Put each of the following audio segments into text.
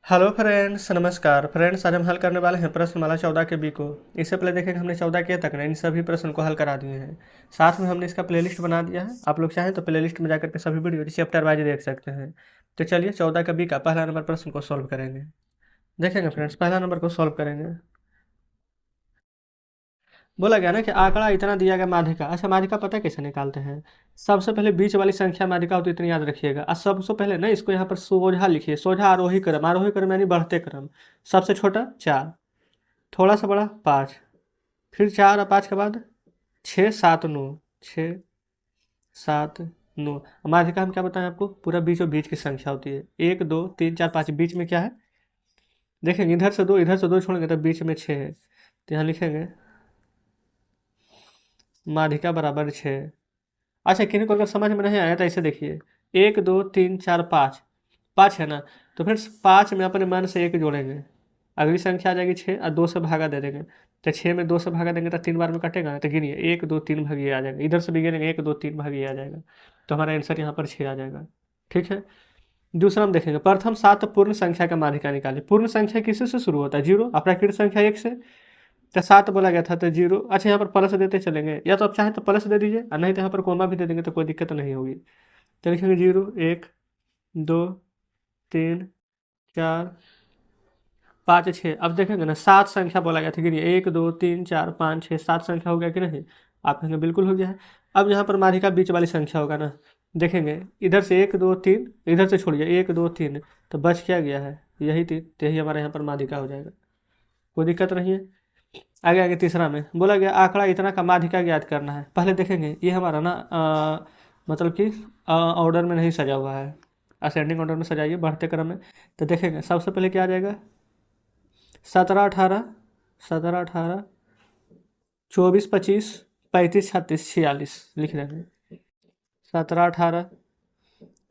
Hello friends, नमस्कार friends. आज हम हल करने वाले हैं प्रश्नमाला 14 के बी को। इससे पहले देखेंगे हमने 14 के तक ना इन सभी प्रश्न को हल करा दिए हैं। साथ में हमने इसका प्लेलिस्ट बना दिया है। आप लोग चाहें तो प्लेलिस्ट में जाकर के सभी वीडियो चैप्टर वाइज देख सकते हैं। तो चलिए 14 का बी का पहला नंबर प्रश्न को सॉल्व करेंगे। देखेंगे फ्रेंड्स, पहला नंबर को सॉल्व करेंगे। बोला गया ना कि आंकड़ा इतना दिया गया माध्यिका। अच्छा, माध्यिका पता कैसे निकालते हैं? सबसे पहले बीच वाली संख्या माध्यिका होती है, इतनी याद रखिएगा। और सबसे पहले ना इसको यहाँ पर सोझा लिखिए। सोझा आरोही क्रम, आरोही क्रम यानी बढ़ते क्रम। सबसे छोटा 4, थोड़ा सा बड़ा 5, फिर 4 और 5 के बाद 6 7 9, 6 7 9। माध्यिका हम क्या बताएं आपको? पूरा बीचों बीच की संख्या होती है। 1 2 3 4 5, बीच में क्या है देखेंगे? इधर से दो छोड़ेंगे तो बीच में 6 है। तो यहाँ लिखेंगे माध्यिका बराबर 6। अच्छा, किन्हीं को अगर समझ में नहीं आया तो ऐसे देखिए, 1 2 3 4 5, 5 है ना। तो फिर 5 में अपने मन से 1 जोड़ेंगे, अगली संख्या आ जाएगी 6 और 2 से भागा दे देंगे। तो 6 में 2 से भागा देंगे तो 3 बार में कटेगा ना। तो गिनिए 1 2 3 भाग ये आ जाएगा। इधर से भी गिनेंगे 1 2 3 भाग ये आ जाएगा। तो हमारा आंसर यहाँ पर 6 आ जाएगा। ठीक है। दूसरा हम देखेंगे, प्रथम 7 पूर्ण संख्या का माध्यिका निकालिए। पूर्ण संख्या किसी से शुरू होता है? 0। अप्राकृत संख्या 1 से। तो 7 बोला गया था तो 0। अच्छा, यहाँ पर प्लस देते चलेंगे, या तो आप चाहें तो प्लस दे दीजिए और नहीं तो यहाँ पर कोमा भी दे देंगे तो कोई दिक्कत नहीं होगी। तो लिखेंगे 0 1 2 3 4 5 6। अब देखेंगे ना, 7 संख्या बोला गया था कि 1 2 3 4 5 6, 7 संख्या हो गया कि नहीं? आप कहेंगे बिल्कुल हो गया है। अब यहाँ पर माध्यिका बीच वाली संख्या होगा ना। देखेंगे इधर से 1 2 3, इधर से छोड़िए 1 2 3, तो बच क्या गया है? यही 3। तो यही हमारे यहाँ पर माध्यिका हो जाएगा। कोई दिक्कत नहीं है। आगे आगे तीसरा में बोला गया आंकड़ा इतना का माध्यिका ज्ञात करना है। पहले देखेंगे ये हमारा ना मतलब कि ऑर्डर में नहीं सजा हुआ है। असेंडिंग ऑर्डर में सजाइए, बढ़ते क्रम में। तो देखेंगे सबसे पहले क्या आ जाएगा? 17 18, 17 18, 24 25, 35 36 46 लिख देंगे। 17 18,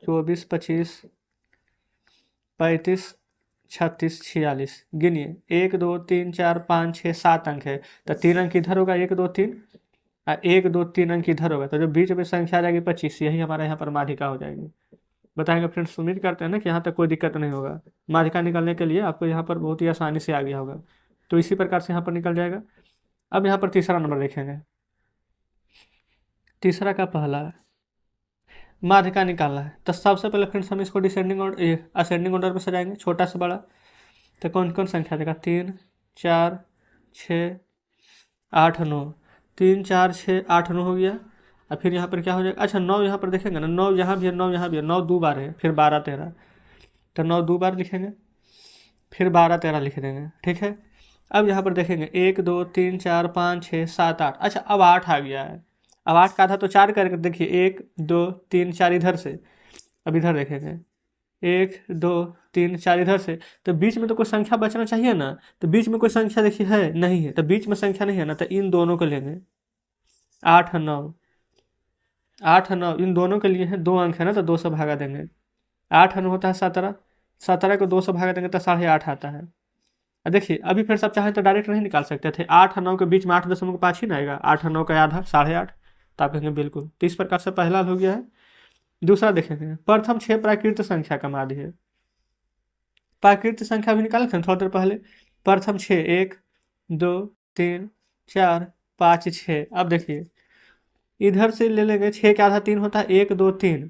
24 25, 35 36 46। गिनिए 1 2 3 4 5 6 7 अंक है। तो 3 अंक इधर होगा, 1 2 3, और 1 2 3 अंक इधर होगा। तो जो बीच में संख्या आ जाएगी 25, यही हमारे यहाँ पर माध्यिका हो जाएगी। बताएंगे फ्रेंड्स, उम्मीद करते हैं ना कि यहाँ तक कोई दिक्कत नहीं होगा। माध्यिका निकालने के लिए आपको यहाँ पर बहुत ही आसानी से आ गया होगा। तो इसी प्रकार से यहाँ पर निकल जाएगा। अब यहाँ पर तीसरा नंबर देखेंगे। तीसरा का पहला माध्यिका निकालना है। तो सबसे पहले फ्रेंड्स हम इसको डिसेंडिंग ऑर्डर असेंडिंग ऑर्डर में सजाएंगे, छोटा से बड़ा। तो कौन कौन संख्या देगा? 3 4 6 8 9। 3 4 6 8 9 हो गया। और फिर यहाँ पर क्या हो जाएगा? अच्छा, 9 यहाँ पर देखेंगे ना, 9 यहाँ भी है, 9 यहाँ भी है। 9 दो बार है, फिर 12 13। तो 9 दो बार लिखेंगे, फिर 12 13 लिख देंगे। ठीक है। अब यहाँ पर देखेंगे 1 2 3 4 5 6 7 8। अच्छा, अब 8 आ गया है। अब 8 का आधा तो 4 करके देखिए, 1 2 3 4 इधर से। अब इधर देखेंगे 1 2 3 4 इधर से। तो बीच में तो कोई संख्या बचना चाहिए ना। तो बीच में कोई संख्या देखिए है नहीं है, तो बीच में संख्या नहीं है ना, तो इन दोनों को लेंगे। 8 9, 8 9 इन दोनों के लिए है, 2 अंक है ना, तो 2 से भागा देंगे। 8 9 होता है 17, 17 को 2 से भागा देंगे तो 8.5 आता है। अब देखिए, अभी फिर सब चाहें तो डायरेक्ट नहीं निकाल सकते थे। 8 9 के बीच में 8.5 ही ना आएगा। 8 9 का आधा 8.5। तो आप कहेंगे बिल्कुल। तो इस प्रकार से पहला हो गया है। दूसरा देखेंगे, प्रथम 6 प्राकृत संख्या का माध्य है। प्राकृत संख्या भी निकाले थे थोड़ी देर पहले। प्रथम 6, 1 2 3 4 5 6। अब देखिए इधर से ले लेंगे, 6 का आधा 3 होता है, 1 2 3।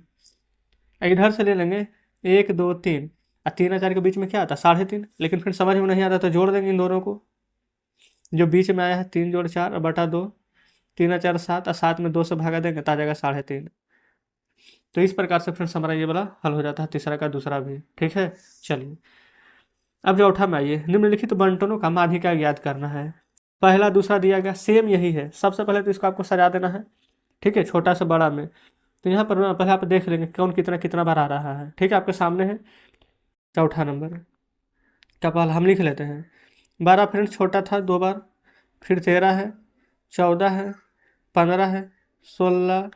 इधर से ले लेंगे 1 2 3, और 3 और 4 के बीच में क्या आता है? 3.5। लेकिन फिर समझ में नहीं आता तो जोड़ देंगे इन दोनों को। जो बीच में आया है 3 जोड़ 4 और बटा 2, 3 और 4 7, और 7 में 2 से भागा देंगे तो आ जाएगा 3.5। तो इस प्रकार से फ्रेंड्स हमारा ये वाला हल हो जाता है, तीसरा का दूसरा भी। ठीक है। चलिए अब चौथा में आइए, निम्नलिखित बंटनों का माध्यिका ज्ञात करना है। पहला दूसरा दिया गया सेम यही है। सबसे पहले तो इसको आपको सजा देना है। ठीक है, छोटा से बड़ा में। तो यहाँ पर ना पहले आप देख लेंगे कौन कितना कितना बार आ रहा है। ठीक है, आपके सामने है चौथा नंबर का पहला हम लिख लेते हैं। 12 फ्रेंड्स छोटा था 2 बार, फिर 13 है, 14 है, 15 है, 16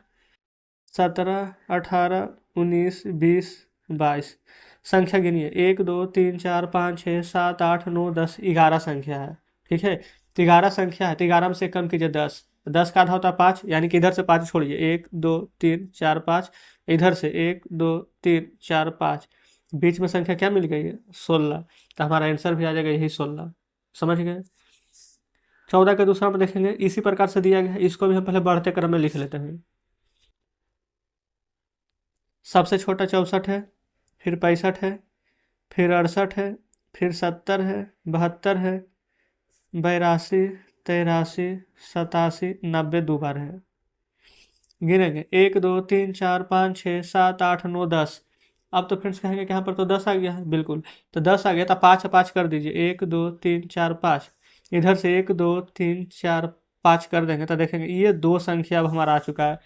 17 18 19 20 22। संख्या गिनिए 1 2 3 4 5 6 7 8 9 10 11 संख्या है। ठीक है। तो 11 संख्या है, तो 11 में से कम कीजिए 10। 10 का आधा होता है 5, यानी कि इधर से 5 छोड़िए, 1 2 3 4 5। इधर से 1 2 3 4 5। बीच में संख्या क्या मिल गई है? 16। तो हमारा आंसर भी आ जाएगा यही 16। समझ गए? 14 के दूसरा में देखेंगे, इसी प्रकार से दिया गया है, इसको भी हम पहले बढ़ते क्रम में लिख लेते हैं। सबसे छोटा 64 है, फिर 65 है, फिर 68 है, फिर 70 है, 72 है, 82, 83, 87, 90 दो बार है। गिनेंगे 1 2 3 4 5 6 7 8 9 10। अब तो फ्रेंड्स कहेंगे कि यहाँ पर तो 10 आ गया है, बिल्कुल। तो 10 आ गया तो 5 5 कर दीजिए, 1 2 3 4 5। इधर से 1 2 3 4 5 कर देंगे तो देखेंगे ये दो संख्या अब हमारा आ चुका है।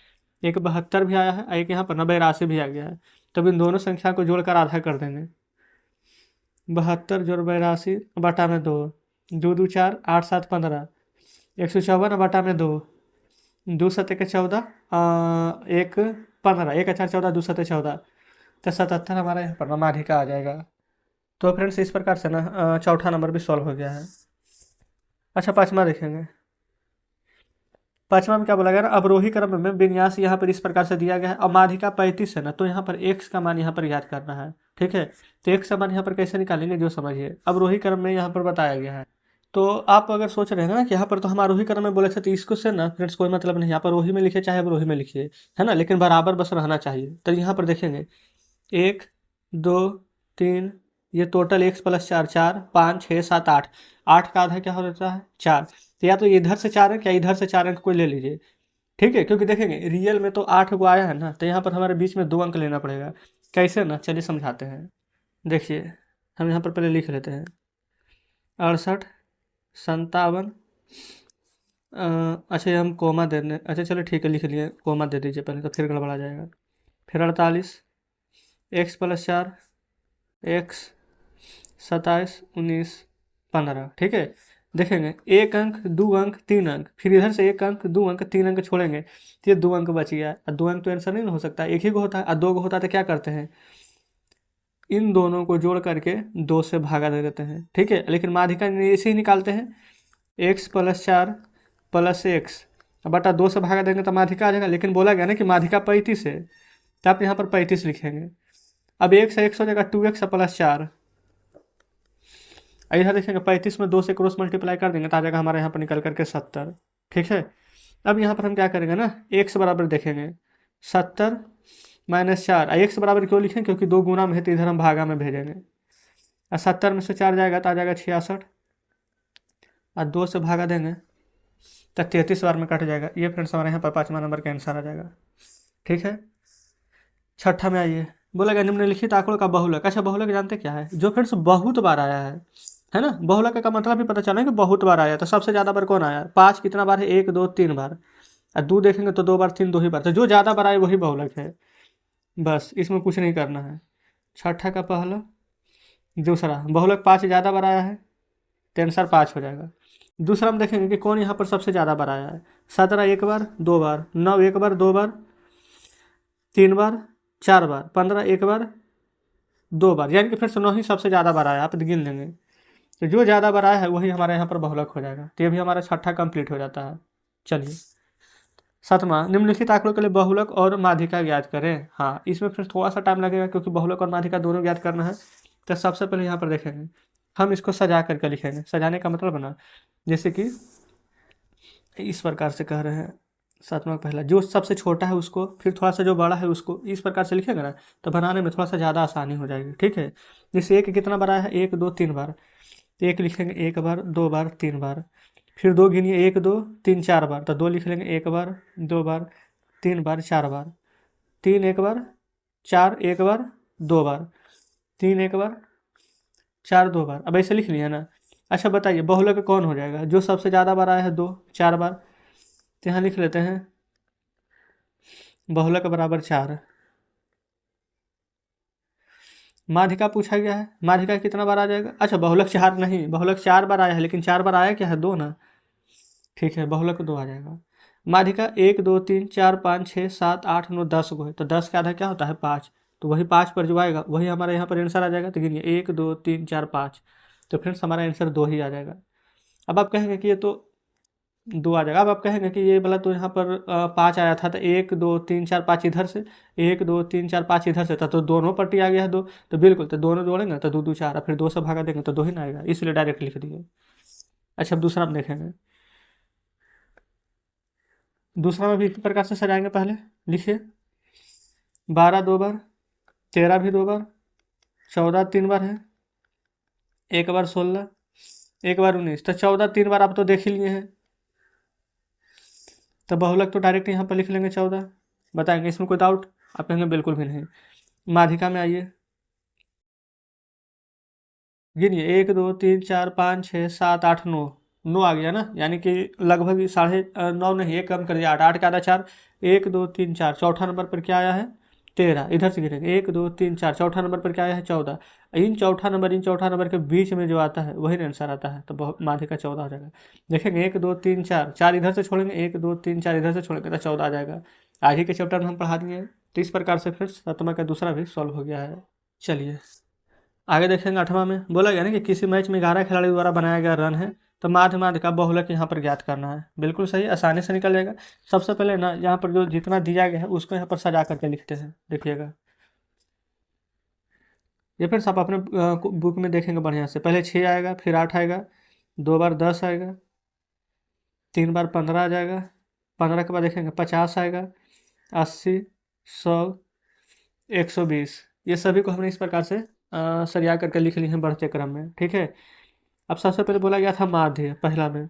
एक 72 भी आया है और एक यहाँ पर 82 भी आ गया है। तब इन दोनों संख्या को जोड़कर आधा कर देंगे। 72 जोड़ 82 बटा में 2, 2 2 4 8 7 15, 154 बटा में 2, 2 7 के 14, एक 15, 1 4 14, 2 7 14, तो 77 हमारा यहाँ पर नामाधिका आ जाएगा। तो फ्रेंड्स इस प्रकार से ना चौथा नंबर भी सॉल्व हो गया है। अच्छा, पाँचवा देखेंगे। पाँचवा में क्या बोला गया ना, अवरोही क्रम में विन्यास यहाँ पर इस प्रकार से दिया गया है। अब माध्यिका 35 है ना, तो यहाँ पर x का मान यहाँ पर याद करना है। ठीक है, तो x का मान यहाँ पर कैसे निकालेंगे जो समझिए। अवरोही क्रम में यहाँ पर बताया गया है। तो आप अगर सोच रहे हैं ना कि यहाँ पर तो हम आरोही क्रम में बोले थे, तो इसको से ना फ्रेंड्स कोई मतलब नहीं, यहाँ पर आरोही में लिखिए चाहे अवरोही में लिखिए, है ना, लेकिन बराबर बस रहना चाहिए। तो यहाँ पर देखेंगे 1 2 3, ये टोटल x प्लस 4 4 5 6 7 8, 8 का आधा क्या हो जाता है? 4। तो या तो इधर से 4 अंक या इधर से 4 अंक कोई ले लीजिए। ठीक है, क्योंकि देखेंगे रियल में तो 8 को आया है ना, तो यहाँ पर हमारे बीच में 2 अंक लेना पड़ेगा। कैसे ना, चलिए समझाते हैं। देखिए, हम यहाँ पर पहले लिख लेते हैं 68 57। अच्छा, ये हम कोमा देने, अच्छा चलो ठीक है, लिख लिए, कोमा दे दीजिए पहले, तो फिर गड़बड़ा जाएगा। फिर 48, x प्लस 4, x 27 19 15। ठीक है, देखेंगे एक अंक, दो अंक, तीन अंक, फिर इधर से एक अंक, दो अंक, तीन अंक छोड़ेंगे तो ये 2 अंक बच गया। और 2 अंक तो आंसर नहीं हो सकता, एक ही को होता है। और 2 को होता है तो क्या करते हैं, इन दोनों को जोड़ करके 2 से भागा दे देते हैं। ठीक है, लेकिन माध्यिका ऐसे ही निकालते हैं, x प्लस 4 प्लस एक्स बटा 2 से भागा देंगे तो माध्यिका आ जाएगा। लेकिन बोला गया ना कि माध्यिका 35 है, तो आप यहाँ पर 35 लिखेंगे। अब एक से x हो जाएगा 2x प्लस 4। इधर देखेंगे 35 में 2 से क्रॉस मल्टीप्लाई कर देंगे तो आ जाएगा हमारे यहाँ पर निकल करके 70। ठीक है, अब यहाँ पर हम क्या करेंगे ना, x बराबर देखेंगे 70 माइनस 4। x बराबर क्यों लिखें, क्योंकि 2 गुना में है तो इधर हम भागा में भेजेंगे। और 70 में से 4 जाएगा तो आ जाएगा 66, और 2 से भागा देंगे तो 33 बार में कट जाएगा। ये फ्रेंड्स हमारे यहाँ पर पाँचवा नंबर का आंसर आ जाएगा। ठीक है, छठा में आइए, बोला गया निम्नलिखित आंकड़ों का बहुलक। अच्छा, बहुलक जानते क्या है? जो फ्रेंड्स बहुत बार आया है ना, बहुलक का मतलब भी पता चला है कि बहुत बार आया। तो सबसे ज़्यादा बार कौन आया? 5 कितना बार है? 1 2 3 बार। और 2 देखेंगे तो 2 बार, 3 2 ही बार। तो जो ज़्यादा बार आए वही बहुलक है, बस इसमें कुछ नहीं करना है। छठा का पहला। दूसरा, बहुलक 5 ज़्यादा बार आया है तो आंसर 5 हो जाएगा। दूसरा हम देखेंगे कि कौन यहाँ पर सबसे ज़्यादा बार आया है। 17 एक बार, 2 बार, 9 एक बार, 2 बार, 3 बार, 4 बार, 15 एक बार, 2 बार, यानी कि फिर से 9 ही सबसे ज़्यादा बार आया। आप गिन लेंगे तो जो ज़्यादा बार आया है वही हमारे यहाँ पर बहुलक हो जाएगा। तो ये भी हमारा छठा कंप्लीट हो जाता है। चलिए, सातवां, निम्नलिखित आंकड़ों के लिए बहुलक और माध्यिका ज्ञात करें। हाँ, इसमें फिर थोड़ा सा टाइम लगेगा क्योंकि बहुलक और माध्यिका दोनों ज्ञात करना है। तो सबसे पहले यहाँ पर देखेंगे, हम इसको सजा करके लिखेंगे। सजाने का मतलब ना, जैसे कि इस प्रकार से कह रहे हैं, सातवां पहला जो सबसे छोटा है उसको, फिर थोड़ा सा जो बड़ा है उसको, इस प्रकार से लिखेगा ना तो बनाने में थोड़ा सा ज़्यादा आसानी हो जाएगी। ठीक है, जैसे एक कितना बड़ा है? 1 2 3 बार, तो 1 लिखेंगे 1 बार, 2 बार, 3 बार। फिर 2 गिनिए, 1 2 3 4 बार, तो 2 लिख लेंगे 1 बार, 2 बार, 3 बार, 4 बार। 3 एक बार, 4 एक बार, 2 बार, 3 एक बार, 4 2 बार। अब ऐसे लिख लिया ना। अच्छा बताइए, बहुलक कौन हो जाएगा? जो सबसे ज़्यादा बार आया है 2 4 बार, तो यहाँ लिख लेते हैं बहुलक बराबर 4। माध्यिका पूछा गया है, माध्यिका कितना बार आ जाएगा? अच्छा, बहुलक 4 नहीं, बहुलक 4 बार आया है, लेकिन 4 बार आया क्या है? 2 ना। ठीक है, बहुलक 2 आ जाएगा। माध्यिका 1 2 3 4 5 6 7 8 9 10 को है, तो 10 का आधा क्या होता है? 5। तो वही 5 पर जो आएगा वही हमारे यहाँ पर आंसर आ जाएगा। तो गिनिए 1 2 3 4 5, तो फ्रेंड्स हमारा आंसर 2 ही आ जाएगा। अब आप कहेंगे कि ये तो 2 आ जाएगा। अब आप कहेंगे कि ये वाला तो यहाँ पर 5 आया था, तो 1 2 3 4 5 इधर से, 1 2 3 4 5 इधर से था, तो दोनों पट्टी आ गया है 2। तो बिल्कुल, तो दोनों जोड़ेंगे तो 2 2 4, फिर 2 से भागा देंगे तो 2 ही ना आएगा, इसलिए डायरेक्ट लिख दिए। अच्छा, अब दूसरा हम देखेंगे। दूसरा में भी इसी प्रकार से सजाएंगे। पहले लिखिए, 12 2 बार, 13 भी 2 बार, 14 3 बार है, एक बार 16, एक बार 19, तो 14 3 बार आप तो देख ही लिए हैं। तो बहुलक तो डायरेक्ट यहाँ पर लिख लेंगे 14। बताएंगे इसमें कोई डाउट? आप कहेंगे बिल्कुल भी नहीं। माध्यिका में आइए, गिनिए, 1 2 3 4 5 6 7 8 9। 9 आ गया ना, यानी कि लगभग 9.5 नहीं, एक कम कर दिया, 8 8 का आधा 4, 1 2 3 4, चौथा नंबर पर क्या आया है? 13। इधर से गिनेंगे, 1 2 3 4, चौथा नंबर पर क्या आया है? 14। इन चौथा नंबर के बीच में जो आता है वही आंसर आता है, तो माध्यिका 14 हो जाएगा। देखेंगे, 1 2 3 4, 4 इधर से छोड़ेंगे, 1 2 3 4 इधर से छोड़ेंगे तो 14 आ जाएगा। आज ही के चैप्टर में हम पढ़ा दिए हैं। तो इस प्रकार से फिर सप्तमा का दूसरा भी सॉल्व हो गया है। चलिए आगे देखेंगे। 8वां में बोला गया ना कि किसी मैच में 11 खिलाड़ी द्वारा बनाया गया रन है, तो माध्य का बहुलक यहाँ पर ज्ञात करना है। बिल्कुल सही, आसानी से निकल जाएगा। सबसे पहले ना यहाँ पर जो जितना दिया गया है उसको यहाँ पर सजा करके लिखते हैं, देखिएगा। ये फिर आप अपने बुक में देखेंगे बढ़िया से। पहले 6 आएगा, फिर 8 आएगा, 2 बार 10 आएगा, 3 बार 15 आ जाएगा, 15 के बाद देखेंगे 50 आएगा, 80, 100, 120। ये सभी को हमने इस प्रकार से सरिया करके लिख लिए हैं बढ़ते क्रम में, ठीक है। अब सबसे पहले बोला गया था माध्य, पहला में।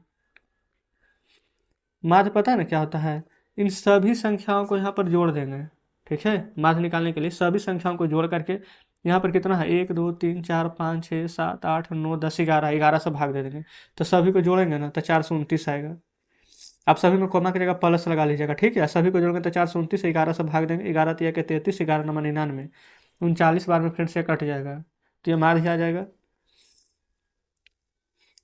माध्य पता है ना क्या होता है? इन सभी संख्याओं को यहाँ पर जोड़ देंगे, ठीक है। माध्य निकालने के लिए सभी संख्याओं को जोड़ करके यहाँ पर कितना है? 1 2 3 4 5 6 7 8 9 10 11, 11 से भाग दे देंगे, तो सभी को जोड़ेंगे ना तो 429 आएगा। आप सभी में कोमा की जगह प्लस लगा लीजिएगा, ठीक है। सभी को जोड़ेंगे तो 429, 11 से भाग देंगे, 11 तिया के 33, 11 नंबर 99, 39 बार में फिर से कट जाएगा, तो ये माध्य आ जाएगा।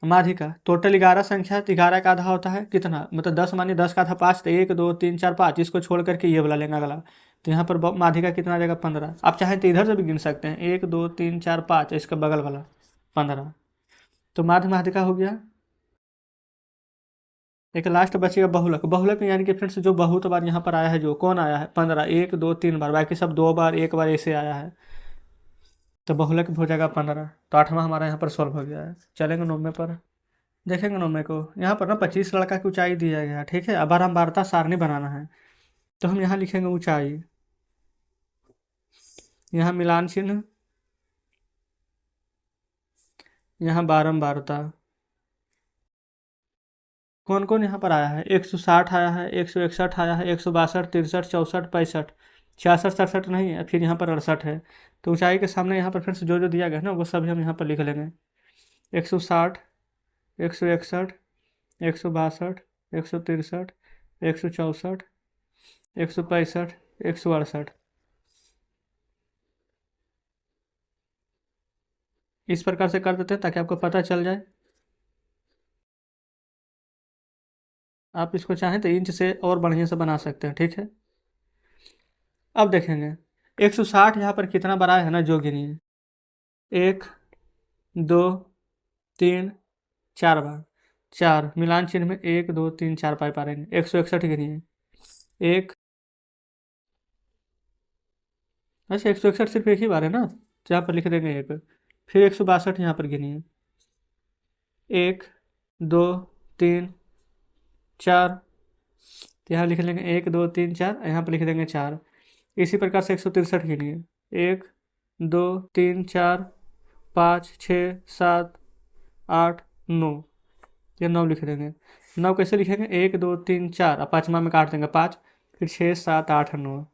माध्यिका टोटल 11 संख्या, तो 11 का आधा होता है कितना? मतलब 10 मानिए, 10 का आधा 5, तो 1 2 3 4 5, इसको छोड़ करके ये वाला लेंगे अगला, तो यहाँ पर माध्यिका कितना आ जाएगा? 15। आप चाहें तो इधर से भी गिन सकते हैं, 1 2 3 4 5, इसका बगल वाला 15। तो माध्यिका हो गया। एक लास्ट बचेगा बहुलक। बहुलक यानी कि फ्रेंड्स जो बहुत बार यहाँ पर आया है, जो कौन आया है? 15, 1 2 3 बार, बाकी सब 2 बार 1 बार ऐसे आया है, तो बहुलक हो जाएगा 15। तो 8वां हमारा यहाँ पर सॉल्व हो गया है। चलेंगे 9वें पर। देखेंगे ना, मेरे को यहाँ पर ना 25 लड़का की ऊंचाई दिया गया है, ठीक है। अब हम वार्ता सारणी बनाना है, तो हम यहाँ लिखेंगे ऊंचाई, यहाँ मिलान चिन्ह, यहाँ बारंबारता। कौन कौन यहाँ पर आया है? 160 आया है, 161 आया है, 162, 63, 64, 65, 66, 67 नहीं है, फिर यहाँ पर 68 है। तो ऊंचाई के सामने यहाँ पर फिर से जो जो दिया गया है ना वो सभी हम यहाँ पर लिख लेंगे। 160, 161, 162, 163, 164, 165, 168। इस प्रकार से कर देते हैं ताकि आपको पता चल जाए। आप इसको चाहें तो इंच से और बढ़िया से बना सकते हैं, ठीक है। अब देखेंगे 160 यहाँ पर कितना बार आया है ना, जो गिनिए, 1 2 3 4 बार, 4 मिलान चिन्ह में 1 2 3 4 पाए पा रहेंगे। 161 गिनिए, 1, अच्छा 161 सिर्फ एक ही बार है ना, तो यहाँ पर लिख देंगे 1। फिर 162 यहाँ पर गिनिए, 1 2 3 4, तो यहाँ लिख लेंगे 1 2 3 4, यहाँ पर लिख देंगे 4। इसी प्रकार से 163 गिनिए, 1 2 3 4 5 6 7 8 9, ये 9 लिख देंगे। 9 कैसे लिखेंगे? 1 2 3 4, अब 5वां में काट देंगे 5, फिर 6 7 8 9,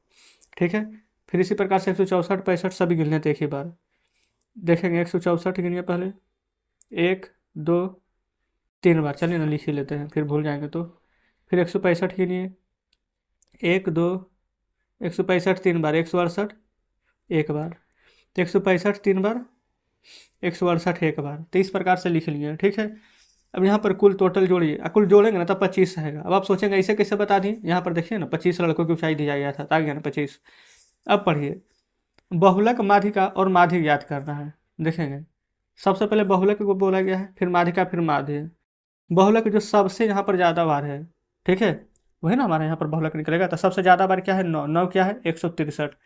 ठीक है। फिर इसी प्रकार से 164 65 सभी गिन लेते एक ही बार। देखेंगे 164 गिनिए पहले, 1 2 3 बार, चलिए ना लिख ही लेते हैं, फिर भूल जाएंगे तो। फिर 165 गिनिए, 1 2, 165 3 बार, 168 एक बार, तो 165 3 बार, 168 एक बार। तो इस प्रकार से लिख लिए, ठीक है। अब यहाँ पर कुल टोटल जोड़िए, कुल जोड़ेंगे ना तब 25 आएगा। अब आप सोचेंगे ऐसे कैसे बता दिए? यहाँ पर देखिए ना 25 लड़कों की ऊंचाई दिया गया था, आ गया ना 25। अब पढ़िए, बहुलक माध्यिका और माध्य याद करना है। देखेंगे सबसे पहले बहुलक को बोला गया है, फिर माध्यिका, फिर माध्य। बहुलक जो सबसे यहाँ पर ज़्यादा बार है, ठीक है, वही ना हमारे यहाँ पर बहुलक निकलेगा। तो सबसे ज़्यादा बार क्या है, 9। 9 क्या है, 163। तो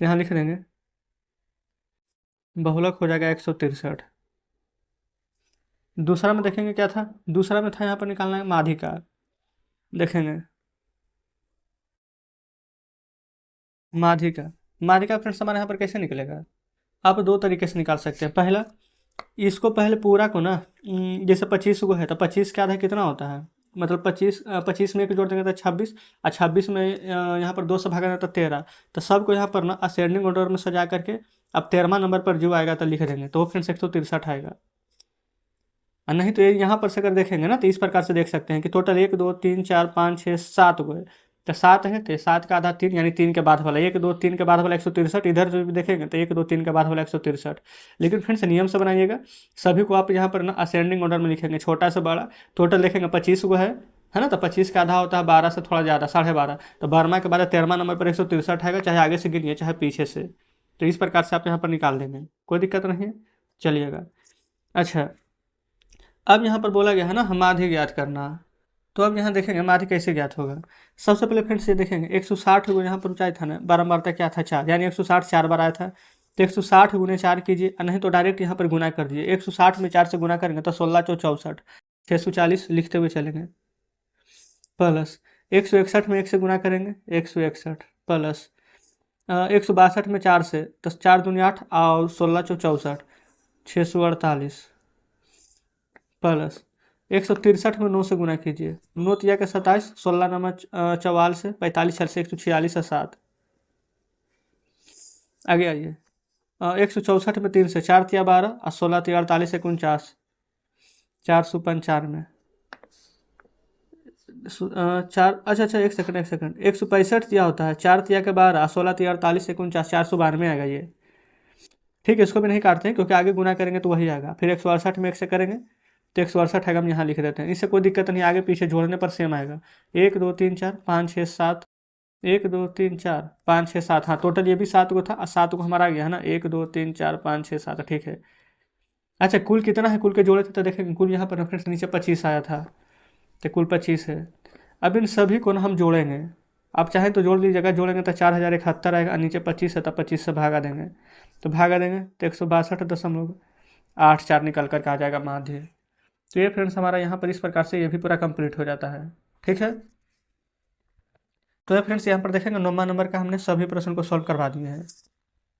यहाँ लिख देंगे बहुलक हो जाएगा 163। दूसरा में देखेंगे क्या था, दूसरा में था यहाँ पर निकालना है माध्यिका। देखेंगे माध्यिका। माध्यिका फ्रेंड्स हमारे यहाँ पर कैसे निकलेगा, आप दो तरीके से निकाल सकते हैं। पहला, इसको पहले पूरा को ना, जैसे 25 को है तो 25 का आधा कितना होता है, मतलब 25, 25 में एक जोड़ देंगे तो 26, और 26 में यहाँ पर 2 से भागा तो 13। तो सबको यहाँ पर ना असेंडिंग ऑर्डर में सजा करके अब 13वां नंबर पर जो आएगा तो लिख देंगे, तो वो फ्रेंड्स 163 आएगा। और नहीं तो ये यहाँ पर से अगर देखेंगे ना तो इस प्रकार से देख सकते हैं कि टोटल 1 2 3 4 5 6 7 गो है। तो 7 है तो 7 का आधा 3, यानी 3 के बाद वाला 1 2 3 के बाद वाला 163। इधर जो भी देखेंगे तो 1 2 3 के बाद वाला 163। लेकिन फ्रेंड्स नियम से बनाइएगा, सभी को आप यहाँ पर ना असेंडिंग ऑर्डर में लिखेंगे, छोटा से बड़ा। टोटल देखेंगे 25 गो है ना, तो 25 का आधा होता है 12 से थोड़ा ज़्यादा, 12.5। तो 12वां के बाद 13वां नंबर पर 163 आएगा, चाहे आगे से गिनिए चाहे पीछे से। तो इस प्रकार से आप यहाँ पर निकाल देंगे, कोई दिक्कत नहीं है। चलिएगा, अच्छा, अब यहाँ पर बोला गया है ना माध्य ज्ञात करना। तो अब यहाँ देखेंगे माध्य कैसे ज्ञात होगा। सबसे पहले फ्रेंड्स ये देखेंगे 160 को यहाँ पर ऊंचाई था ना, बारंबारता क्या था 4, यानी 160 4 बार आया था। तो 160 गुने 4 कीजिए, और नहीं तो डायरेक्ट यहाँ पर गुना कर दीजिए। 160 में 4 से गुना करेंगे तो 16 चौ 64, 640 लिखते हुए चलेंगे, प्लस 161 में 1 से गुना करेंगे 161, प्लस 162 में 4 से, तो 4 दूनी 8 और 16 चौ 64, 648, प्लस 163 में 9 से गुना कीजिए, 9 तिया के 27, 16 नंबर 44 से 45 से 146 से 7। आगे आइए, 164 में 3 से, 4 तिया 12 और 16 तिया 48 49, 495। 4, अच्छा, एक सेकंड 165 तिया होता है, 4 तिया के 12, 16 तिया 48 49, 492 आएगा ये। ठीक है, इसको भी नहीं काटते हैं क्योंकि आगे गुना करेंगे तो वही आएगा। फिर 168 में 1 से करेंगे तो 168 आएगा, हम यहाँ लिख देते हैं, इससे कोई दिक्कत नहीं, आगे पीछे जोड़ने पर सेम आएगा। 1 2 3 4 5 6 7, 1 2 3 4 5 6 7, हाँ टोटल ये भी 7 को था और 7 को हमारा आ गया है ना, 1 2 3 4 5 6 7, ठीक है। अच्छा, कुल कितना है, कुल के जोड़े थे तो देखेंगे कुल यहाँ पर रेफरेंस नीचे 25 आया था, तो कुल 25 है। अब इन सभी को ना हम जोड़ेंगे, आप चाहें तो जोड़ लीजिएगा, जोड़ेंगे तो 4071 आएगा, नीचे 25 है तो 25 से भागा देंगे, तो भागा देंगे तो 162.84 निकल कर के आ जाएगा माध्य। तो ये फ्रेंड्स हमारा यहाँ पर इस प्रकार से ये भी पूरा कंप्लीट हो जाता है, ठीक है। तो ये फ्रेंड्स यहाँ पर देखेंगे 9वां नंबर का हमने सभी प्रश्न को सॉल्व करवा दिए हैं।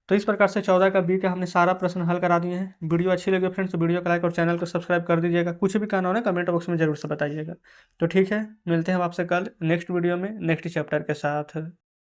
तो इस प्रकार से 14 का बी का हमने सारा प्रश्न हल करा दिए हैं। वीडियो अच्छी लगी फ्रेंड्स तो वीडियो को लाइक और चैनल को सब्सक्राइब कर दीजिएगा। कुछ भी कहना हो ना कमेंट बॉक्स में जरूर से बताइएगा। तो ठीक है, मिलते हैं हम आपसे कल नेक्स्ट वीडियो में नेक्स्ट चैप्टर के साथ।